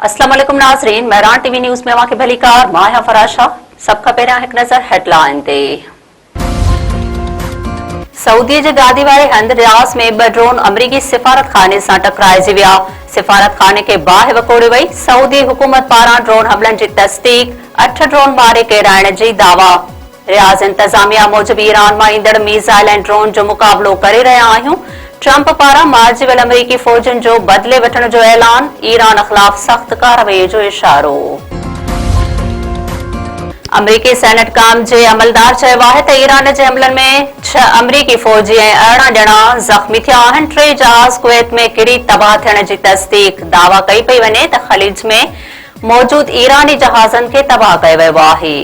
अस्सलाम वालेकुम नाज़रीन, महरान टीवी न्यूज़ में वाक़े भली कार माया फराशा। सब खां पहिरियां हिकु नज़र हेडलाइन ते। सऊदीअ जे गादी वारे हंधि रियाज़ में 2 ड्रोन अमरीकी सिफ़ारतखाने सां टकराइजी विया। सिफ़ारतखाने खे बाहि वकोड़े वई। सऊदी हुकूमत पारां ड्रोन हमलनि जी तस्दीक। 8 ड्रोन मारे किराइण जी दावा। रियाज़ इंतज़ामिया मूजिबि ईरान मां ईंदड़ मीज़ाइल ऐं ड्रोन जो मुक़ाबिलो करे रहिया आहियूं। ट्रंप पारां मारिजी वियल अमरीकी फ़ौजियुनि जो बदिले वठण जो ऐलान। ईरान ख़िलाफ़ सख़्त कार्रवाई जो इशारो। अमरीकी सेनेट काम जे अमलदार चयो आहे त ईरान जे हमलनि में 6 अमरीकी फ़ौजी ऐं 18 ॼणा ज़ख़्मी थिया आहिनि। 3 जहाज़ कुवैत में किरी तबाह थियण जी तस्दीक। दावा कई पई वञे त ख़लीज में मौजूद ईरानी जहाज़नि खे तबाह कयो वियो आहे।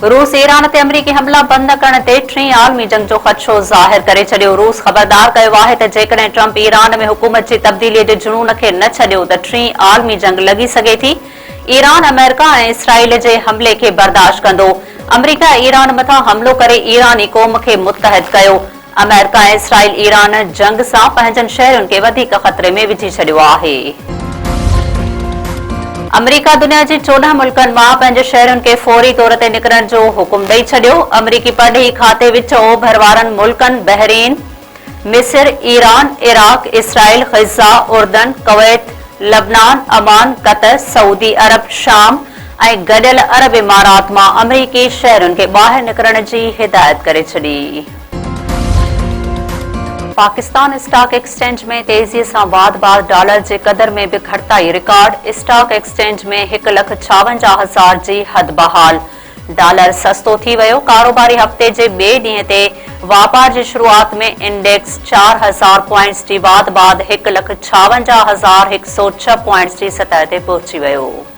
रूस ईरान ते अमरीकी हमला बंद न करण ते 3 आलमी जंग जो ख़दशो ज़ाहिर करे छडि॒यो। रूस ख़बरदार कयो आहे त जेकॾहिं ट्रंप ईरान में हुकूमत जी तब्दीलीअ जे जुनून खे न छडि॒यो त 3 आलमी जंग लॻी सघे थी। ईरान अमेरिका ऐं इसराइल जे हमले खे बर्दाश्त कंदो। अमरीका ईरान मथां हमलो करे ईरानी क़ौम खे मुतहद कयो। अमेरिका ऐं इसराइल ईरान जंग सां पंहिंजनि शहरुनि खे वधीक ख़तरे में विझी छडि॒यो आहे। अमरीका दुनिया जी 14 मुल्कनि मां पंहिंजे शहरुनि खे फौरी तौर ते निकिरण जो हुकुम ॾेई छडि॒यो। अमरीकी परडे॒ही खाते विच ओभर वारनि मुल्कनि बहरीन, मिस्र, ईरान, इराक, इसराइल, ग़ज़ा, उर्दन, कुवैत, लबनान, अमान, कतर, सऊदी अरब, शाम ऐं गडि॒यल अरब इमारात मां अमरीकी शहरुनि खे ॿाहिरि निकिरण जी हिदायत करे छॾी। पाकिस्तान स्टॉक एक्सचेंज में तेज़ीअ सां वाध-वाध डॉलर जे क़दर में बि घटिताई रिकॉर्ड। स्टॉक एक्सचेंज में 1,56,000 जी हद बहाल। डॉलर सस्तो थी वियो। कारोबारी हफ़्ते जे ॿिए ॾींहं ते वापार जी शुरूआत में इंडेक्स 4,000 पॉइंट्स जी वाध-वाध 1,56,106 पॉइंट्स जी सतह ते पहुची वियो।